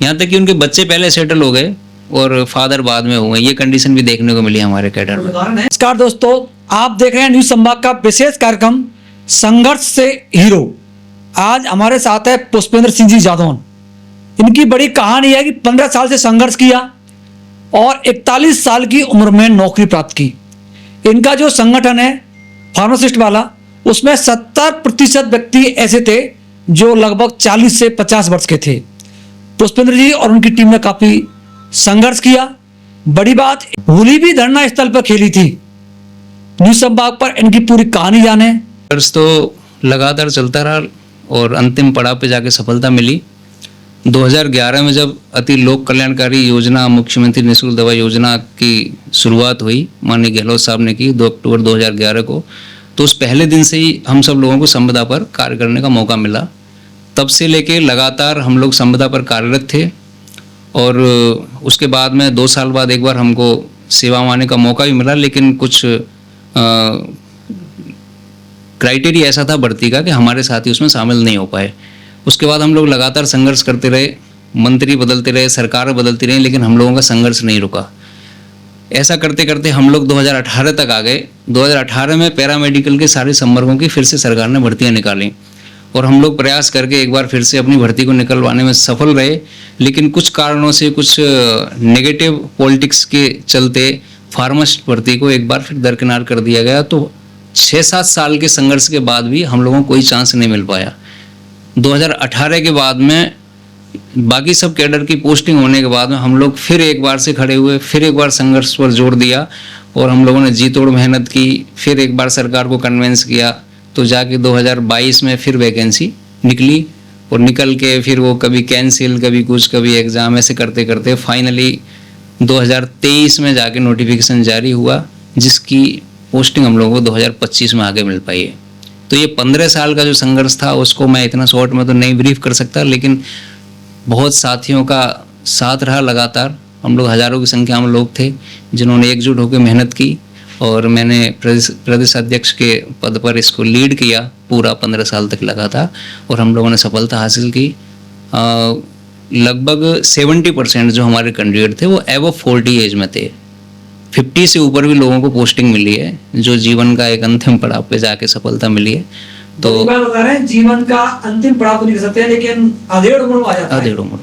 यहाँ तक कि उनके बच्चे पहले सेटल हो गए और फादर बाद में हुए। ये कंडीशन भी देखने को मिली हमारे कैडर में। नमस्कार दोस्तों, आप देख रहे हैं न्यूज संभाग का विशेष कार्यक्रम संघर्ष से हीरो। आज हमारे साथ है पुष्पेंद्र सिंह जी जादौन। इनकी बड़ी कहानी है कि 15 साल से संघर्ष किया और 41 साल की उम्र में नौकरी प्राप्त की। इनका जो संगठन है फार्मासिस्ट वाला, उसमें 70% व्यक्ति ऐसे थे जो लगभग 40 से 50 वर्ष के थे। पुष्पेंद्र जी और उनकी टीम ने काफी संघर्ष किया। बड़ी बात, होली भी धरना स्थल पर खेली थी। न्यूज संभाग पर इनकी पूरी कहानी जाने। संघर्ष तो लगातार चलता रहा और अंतिम पड़ाव पे जाके सफलता मिली। 2011 में जब अति लोक कल्याणकारी योजना मुख्यमंत्री निःशुल्क दवा योजना की शुरुआत हुई, माननीय गहलोत साहब ने की 2 अक्टूबर 2011 को, तो उस पहले दिन से ही हम सब लोगों को संविदा पर कार्य करने का मौका मिला। तब से लेके लगातार हम लोग संविदा पर कार्यरत थे और उसके बाद में 2 साल बाद एक बार हमको सेवा में आने का मौका भी मिला, लेकिन कुछ क्राइटेरिया ऐसा था भर्ती का कि हमारे साथी उसमें शामिल नहीं हो पाए। उसके बाद हम लोग लगातार संघर्ष करते रहे, मंत्री बदलते रहे, सरकार बदलती रही, लेकिन हम लोगों का संघर्ष नहीं रुका। ऐसा करते करते हम लोग 2018 तक आ गए। 2018 में पैरामेडिकल के सारे संवर्गों की फिर से सरकार ने भर्तियां निकाली और हम लोग प्रयास करके एक बार फिर से अपनी भर्ती को निकलवाने में सफल रहे, लेकिन कुछ कारणों से, कुछ नेगेटिव पॉलिटिक्स के चलते फार्मासिस्ट भर्ती को एक बार फिर दरकिनार कर दिया गया। तो 6-7 साल के संघर्ष के बाद भी हम लोगों को कोई चांस नहीं मिल पाया। 2018 के बाद में बाकी सब कैडर की पोस्टिंग होने के बाद में हम लोग फिर एक बार से खड़े हुए, फिर एक बार संघर्ष पर जोर दिया और हम लोगों ने जी तोड़ मेहनत की। फिर एक बार सरकार को कन्विंस किया, तो जाके 2022 में फिर वैकेंसी निकली और निकल के फिर वो कभी कैंसिल, कभी कुछ, कभी एग्ज़ाम, ऐसे करते करते फाइनली 2023 में जाके नोटिफिकेशन जारी हुआ, जिसकी पोस्टिंग हम लोगों को 2025 में आगे मिल पाई है। तो ये 15 साल का जो संघर्ष था उसको मैं इतना शॉर्ट में तो नहीं ब्रीफ कर सकता, लेकिन बहुत साथियों का साथ रहा लगातार। हम लोग हज़ारों की संख्या में लोग थे जिन्होंने एकजुट होकर मेहनत की और मैंने प्रदेश अध्यक्ष के पद पर इसको लीड किया पूरा 15 साल तक लगातार और हम लोगों ने सफलता हासिल की। लगभग 70% जो हमारे कैंडिडेट थे वो एबव 40 एज में थे। 50 से ऊपर भी लोगों को पोस्टिंग मिली है, जो जीवन का एक अंतिम पड़ाव पे जाके सफलता मिली है। तो बता रहे हैं जीवन का अंतिम पड़ाव तो नहीं कर सकते, लेकिन अधेड़ उम्र में आ जाता है। अधेड़ उम्र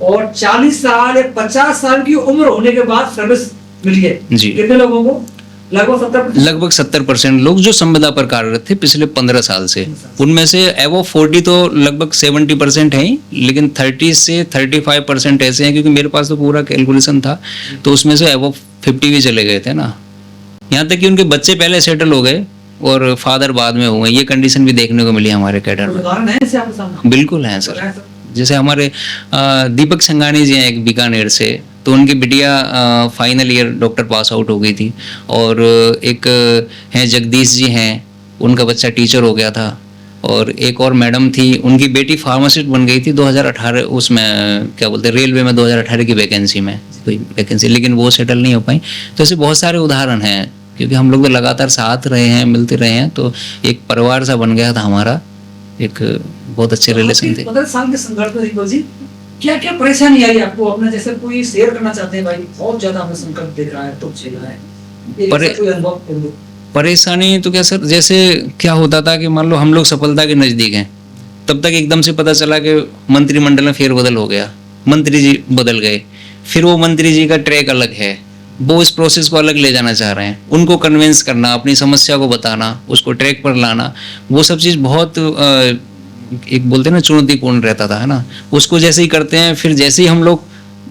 और 40 साल या 50 साल की उम्र होने के बाद सर्विस मिली है जी। कितने लोगों को? लगभग 70% लोग जो संविदा पर कार्यरत थे पिछले 15 साल से। उनमें से एबव 40 तो लगभग 70% हैं ही, लेकिन 30 से 35% ऐसे हैं, क्योंकि मेरे पास तो पूरा कैलकुलेशन था, तो उसमें से एबव 50 भी चले गए थे ना। यहाँ तक कि उनके बच्चे पहले सेटल हो गए और फादर बाद में हुए। ये कंडीशन भी देखने को मिली हमारे कैडर में। बिल्कुल है सर। जैसे हमारे दीपक संघानी जी हैं एक बीकानेर से, तो उनकी बिटिया final year doctor pass out हो गई थी। और एक हैं जगदीश जी हैं, उनका बच्चा टीचर हो गया था। और एक और मैडम थी, उनकी बेटी फार्मासिस्ट बन गई थी 2018 उसमें, क्या बोलते हैं, रेलवे में 2018 की वैकेंसी में कोई वैकेंसी, लेकिन वो सेटल नहीं हो पाई। तो ऐसे बहुत सारे उदाहरण हैं, क्योंकि हम लोग तो लगातार साथ रहे हैं, मिलते रहे हैं, तो एक परिवार सा बन गया था हमारा, एक बहुत अच्छे रिलेशन थे। 15 साल के संघर्ष में दीपक जी क्या क्या परेशानी आई आपको? अपना जैसे कोई शेयर करना चाहते हैं, भाई बहुत ज्यादा हमें संकट दिख रहा है, तो झेला है, कोई अनुभव? परेशानी तो क्या सर, जैसे क्या होता था कि मान लो हम लोग सफलता के नज़दीक हैं, तब तक एकदम से पता चला कि मंत्रिमंडल में फेरबदल हो गया, मंत्री जी बदल गए, फिर वो मंत्री जी का ट्रैक अलग है, वो इस प्रोसेस को अलग ले जाना चाह रहे हैं, उनको कन्विंस करना, अपनी समस्या को बताना, उसको ट्रैक पर लाना, वो सब चीज़ बहुत एक बोलते हैं ना चुनौतीपूर्ण रहता था, है ना। उसको जैसे ही करते हैं, फिर जैसे ही हम लोग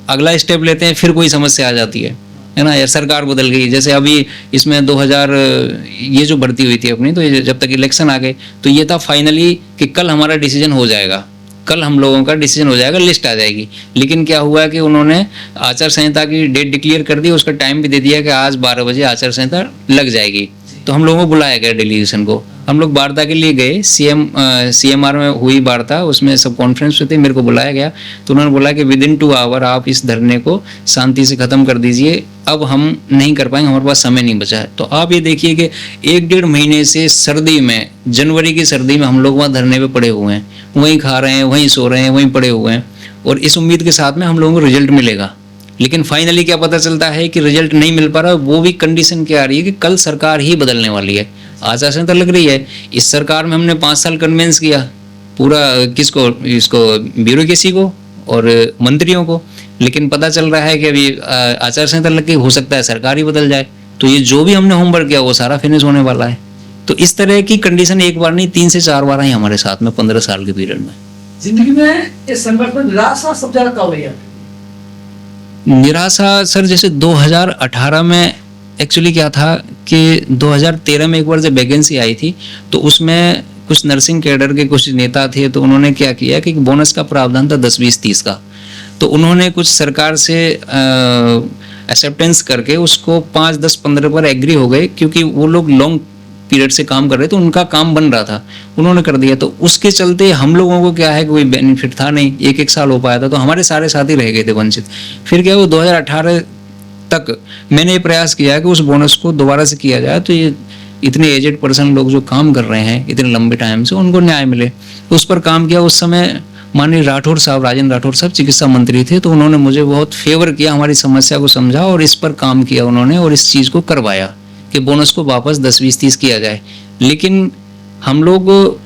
अगला स्टेप लेते हैं, फिर कोई समस्या आ जाती है ना, या सरकार बदल गई। जैसे अभी इसमें 2000 ये जो भर्ती हुई थी अपनी, तो ये जब तक इलेक्शन आ गए, तो ये था फाइनली कि कल हमारा डिसीजन हो जाएगा, कल हम लोगों का डिसीजन हो जाएगा, लिस्ट आ जाएगी। लेकिन क्या हुआ कि उन्होंने आचार संहिता की डेट डिक्लेयर कर दी, उसका टाइम भी दे दिया कि आज 12 बजे आचार संहिता लग जाएगी। तो हम लोगों को बुलाया गया डेलीगेशन को, हम लोग वार्ता के लिए गए। CMR में हुई वार्ता, उसमें सब कॉन्फ्रेंस थे, मेरे को बुलाया गया। तो उन्होंने बोला कि विदिन 2 आवर आप इस धरने को शांति से ख़त्म कर दीजिए, अब हम नहीं कर पाएंगे, हमारे पास समय नहीं बचा है। तो आप ये देखिए कि 1-1.5 महीने से सर्दी में, जनवरी की सर्दी में हम लोग वहाँ धरने पे पड़े हुए हैं, वहीं खा रहे हैं, वहीं सो रहे हैं, वहीं पड़े हुए हैं। और इस उम्मीद के साथ में हम लोगों को रिजल्ट मिलेगा। लेकिन फाइनली क्या पता चलता है कि रिजल्ट नहीं मिल पा रहा। वो भी कंडीशन क्या आ रही है कि कल सरकार ही बदलने वाली है, आचार संहिता लग रही है। इस सरकार में हमने 5 साल कन्वेंस किया पूरा, किसको, इसको ब्यूरोक्रेसी को और मंत्रियों को, लेकिन पता चल रहा है कि अभी आचार संहिता लग के हो सकता है सरकार ही बदल जाए, तो ये जो भी हमने होमवर्क किया वो सारा फिनिश होने वाला है। तो इस तरह की कंडीशन एक बार नहीं 3 से 4 बार आई हमारे साथ में 15 साल के पीरियड में। जिंदगी में इस संघर्ष में निराशा सबसे ज्यादा कब हुई है? निराशा सर जैसे 2018 में एक्चुअली क्या था कि 2013 में एक बार जब वैकेंसी आई थी तो उसमें कुछ नर्सिंग कैडर के कुछ नेता थे, तो उन्होंने क्या किया कि बोनस का प्रावधान था 10-20-30 का, तो उन्होंने कुछ सरकार से एक्सेप्टेंस करके उसको 5-10-15 पर एग्री हो गए, क्योंकि वो लोग लॉन्ग पीरियड से काम कर रहे थे, उनका काम बन रहा था, उन्होंने कर दिया। तो उसके चलते हम लोगों को क्या है कोई बेनिफिट था नहीं, एक साल हो पाया था, तो हमारे सारे साथी रह गए थे वंचित। फिर क्या वो 2018 तक मैंने ये प्रयास किया कि उस बोनस को दोबारा से किया जाए, तो ये इतने एजेड पर्सन लोग जो काम कर रहे हैं इतने लंबे टाइम से, उनको न्याय मिले। तो उस पर काम किया। उस समय माननीय राठौर साहब, राजेंद्र राठौर साहब चिकित्सा मंत्री थे, तो उन्होंने मुझे बहुत फेवर किया, हमारी समस्या को समझा और इस पर काम किया उन्होंने, और इस चीज़ को करवाया कि बोनस को वापस 10-20-30 किया जाए। लेकिन हम लोग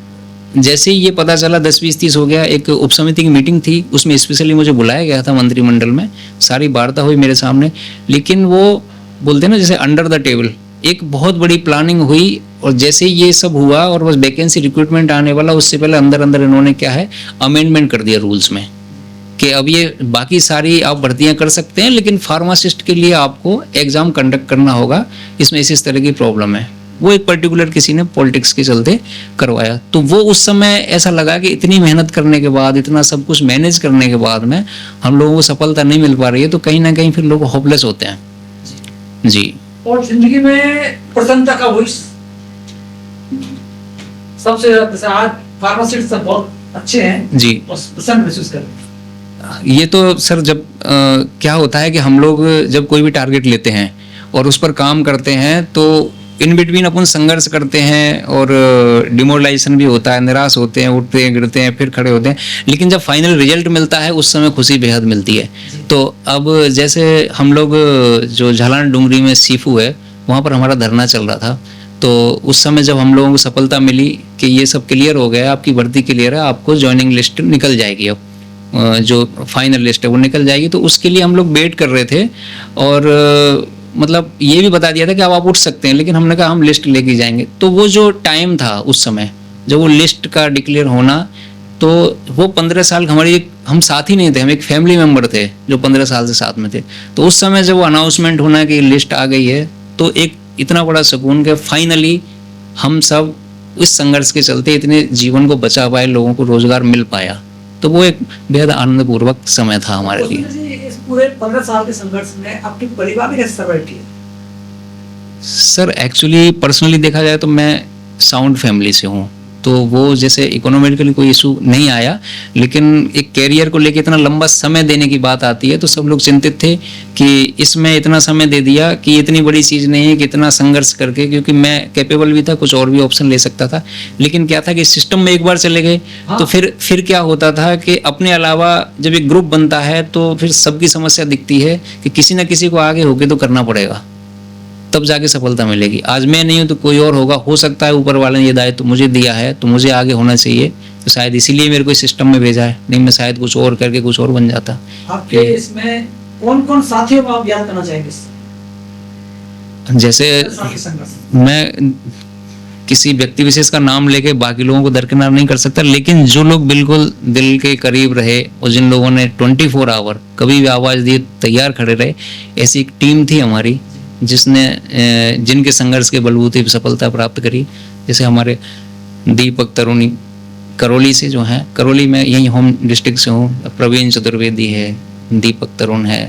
जैसे ही ये पता चला 10-20-30 हो गया, एक उप समिति की मीटिंग थी, उसमें स्पेशली मुझे बुलाया गया था मंत्रिमंडल में, सारी वार्ता हुई मेरे सामने। लेकिन वो बोलते हैं ना जैसे अंडर द टेबल एक बहुत बड़ी प्लानिंग हुई, और जैसे ही ये सब हुआ और बस वैकेंसी रिक्रूटमेंट आने वाला, उससे पहले अंदर अंदर इन्होंने क्या है अमेंडमेंट कर दिया रूल्स में कि अब ये बाकी सारी आप भर्तियां कर सकते हैं, लेकिन फार्मासिस्ट के लिए आपको एग्जाम कंडक्ट करना होगा, इसमें इस तरह की प्रॉब्लम है। वो एक पर्टिकुलर किसी ने पॉलिटिक्स के चलते करवाया। तो वो उस समय ऐसा लगा कि इतनी मेहनत करने के बाद, इतना सब कुछ मैनेज करने के बाद में हम लोगों को सफलता नहीं मिल पा रही है, तो कहीं ना कहीं फिर लोग होपलेस होते हैं जी। और जिंदगी में प्रसन्नता का वही सबसे ज्यादा, आज फार्मासिस्ट सब बहुत अच्छे हैं जी, और प्रसन्न महसूस कर रहे हैं। ये तो सर जब क्या होता है कि हम लोग जब कोई भी टारगेट लेते हैं और उस पर काम करते हैं, तो इन बिटवीन अपन संघर्ष करते हैं और डिमोरलाइजेशन भी होता है, निराश होते हैं, उठते हैं, गिरते हैं, फिर खड़े होते हैं, लेकिन जब फाइनल रिजल्ट मिलता है उस समय खुशी बेहद मिलती है। तो अब जैसे हम लोग जो झालान डूंगरी में सीफू है, वहाँ पर हमारा धरना चल रहा था, तो उस समय जब हम लोगों को सफलता मिली कि ये सब क्लियर हो गया, आपकी भर्ती क्लियर है, आपको ज्वाइनिंग लिस्ट निकल जाएगी, अब जो फाइनल लिस्ट है वो निकल जाएगी, तो उसके लिए हम लोग वेट कर रहे थे। और मतलब ये भी बता दिया था कि अब आप उठ सकते हैं, लेकिन हमने कहा हम लिस्ट लेके जाएंगे। तो वो जो टाइम था उस समय जब वो लिस्ट का डिक्लेयर होना, तो वो 15 साल हम साथ ही नहीं थे, हम एक फैमिली मेम्बर थे जो 15 साल से साथ में थे। तो उस समय जब वो अनाउंसमेंट होना कि लिस्ट आ गई है, तो एक इतना बड़ा सुकून कि फाइनली हम सब इस संघर्ष के चलते इतने जीवन को बचा पाए, लोगों को रोजगार मिल पाया, तो वो एक बेहद आनंदपूर्वक समय था हमारे लिए। इस पूरे 15 साल के संघर्ष में आपके परिवार ने कैसे सर्वाइव किया? सर एक्चुअली पर्सनली देखा जाए तो मैं साउंड फैमिली से हूँ, तो वो जैसे इकोनॉमिकली कोई इशू नहीं आया, लेकिन एक कैरियर को लेके इतना लंबा समय देने की बात आती है तो सब लोग चिंतित थे कि इसमें इतना समय दे दिया कि इतनी बड़ी चीज़ नहीं है कि इतना संघर्ष करके, क्योंकि मैं कैपेबल भी था, कुछ और भी ऑप्शन ले सकता था, लेकिन क्या था कि सिस्टम में एक बार चले गए तो फिर क्या होता था कि अपने अलावा जब एक ग्रुप बनता है तो फिर सबकी समस्या दिखती है कि किसी ना किसी को आगे होके तो करना पड़ेगा, तब जाके सफलता मिलेगी। आज मैं नहीं हूं तो कोई और होगा, हो सकता है ऊपर वाले ने ये दायित्व मुझे दिया है तो मुझे आगे होना चाहिए, तो शायद इसीलिए मेरे को इस सिस्टम में भेजा है, नहीं मैं शायद कुछ और करके कुछ और बन जाता। आपके इसमें कौन कौन साथियों को आप याद करना चाहेंगे? जैसे मैं किसी व्यक्ति विशेष का नाम लेके बाकी लोगों को दरकिनार नहीं कर सकता, लेकिन जो लोग बिल्कुल दिल के करीब रहे और जिन लोगों ने 24 आवर कभी भी आवाज़ दिए तैयार खड़े रहे, ऐसी एक टीम थी हमारी जिसने जिनके संघर्ष के बलबूते पे सफलता प्राप्त करी। जैसे हमारे दीपक तरुणी करौली से जो हैं, करौली में यही होम डिस्ट्रिक्ट से हूँ, प्रवीण चतुर्वेदी है, दीपक तरुण है,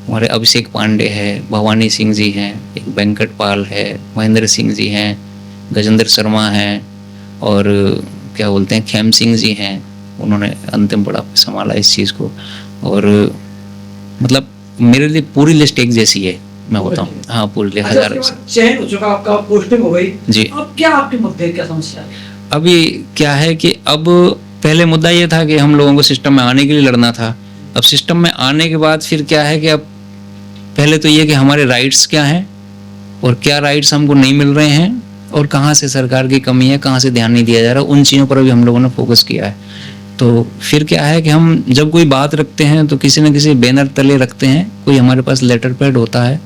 हमारे अभिषेक पांडे है, भवानी सिंह जी हैं, एक वेंकट पाल है, महेंद्र सिंह जी हैं, गजेंद्र शर्मा हैं, और क्या बोलते हैं खेम सिंह जी हैं, उन्होंने अंतिम बड़ा संभाला इस चीज़ को। और मतलब मेरे लिए पूरी लिस्ट एक जैसी है, मैं बताऊँ, हाँ पूरी लिस्ट हज़ार चयन हो चुका, आपका पोस्टिंग हो गई जी। अब क्या आपके मुद्दे, क्या समस्या है? अभी क्या है कि अब पहले मुद्दा ये था कि हम लोगों को सिस्टम में आने के लिए लड़ना था, अब सिस्टम में आने के बाद फिर क्या है कि अब पहले तो ये कि हमारे राइट्स क्या हैं और क्या राइट्स हमको नहीं मिल रहे हैं और कहाँ से सरकार की कमी है, कहाँ से ध्यान नहीं दिया जा रहा, उन चीज़ों पर भी हम लोगों ने फोकस किया है। तो फिर क्या है कि हम जब कोई बात रखते हैं तो किसी न किसी बैनर तले रखते हैं, कोई हमारे पास लेटर पैड होता है।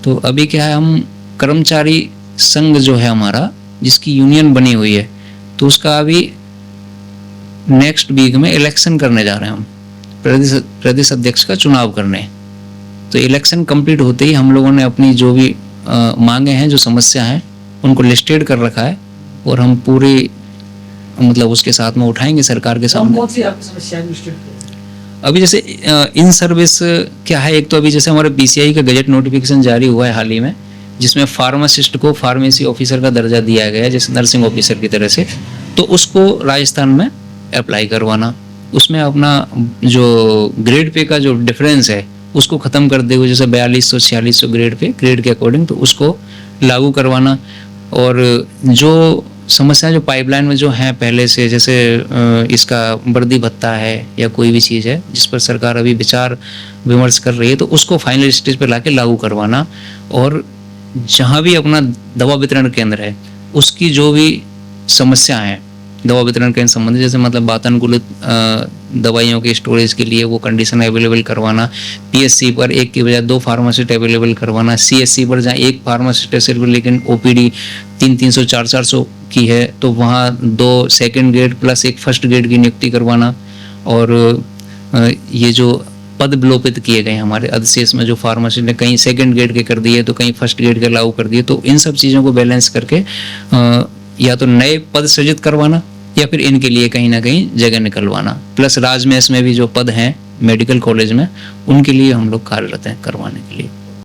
तो अभी क्या है, हम कर्मचारी संघ जो है हमारा, जिसकी यूनियन बनी हुई है, तो उसका अभी नेक्स्ट वीक में इलेक्शन करने जा रहे हैं हम, प्रदेश अध्यक्ष का चुनाव करने। तो इलेक्शन कंप्लीट होते ही हम लोगों ने अपनी जो भी मांगे हैं, जो समस्या हैं, उनको लिस्टेड कर रखा है और हम पूरी मतलब उसके साथ में उठाएंगे सरकार के सामने। कौन सी आपकी समस्या है लिस्टेड करें? अभी जैसे इन सर्विस क्या है, एक तो अभी जैसे हमारे पीसीआई का गजट नोटिफिकेशन जारी हुआ है हाल ही में, जिसमें फार्मासिस्ट को फार्मेसी ऑफिसर का दर्जा दिया गया है, जैसे नर्सिंग ऑफिसर की तरह से। तो उसको राजस्थान में अप्लाई करवाना, उसमें अपना जो ग्रेड पे का जो डिफरेंस है उसको ख़त्म कर दे हुए, जैसे 4200-4600 ग्रेड पे, ग्रेड के अकॉर्डिंग, तो उसको लागू करवाना। और जो समस्या जो पाइपलाइन में जो हैं पहले से, जैसे इसका वर्दी भत्ता है या कोई भी चीज़ है जिस पर सरकार अभी विचार विमर्श कर रही है, तो उसको फाइनल स्टेज पर लाके लागू करवाना। और जहाँ भी अपना दवा वितरण केंद्र है उसकी जो भी समस्या है दवा वितरण केंद्र संबंधी, जैसे मतलब वातानुकूलित दवाइयों के स्टोरेज के लिए वो कंडीशन अवेलेबल करवाना, पीएससी पर 1 की बजाय 2 फार्मासिस्ट अवेलेबल करवाना, सीएससी पर जहाँ 1 फार्मासिस्ट है सिर्फ, लेकिन ओपीडी 300-400 की है, तो वहाँ 2 second grade plus 1 first grade की नियुक्ति करवाना। और ये जो पद विलोपित किए गए हमारे अधिशेष में, जो फार्मासिस्ट ने कहीं सेकंड ग्रेड के कर दिए तो कहीं फर्स्ट ग्रेड के लागू कर दिए, तो इन सब चीज़ों को बैलेंस करके या तो नए पद सृजित करवाना या फिर इनके लिए कहीं ना कहीं जगह निकलवाना। प्लस राजमेश में भी जो पद हैं मेडिकल कॉलेज में, उनके लिए हम लोग कार्यरत हैं करवाने के लिए।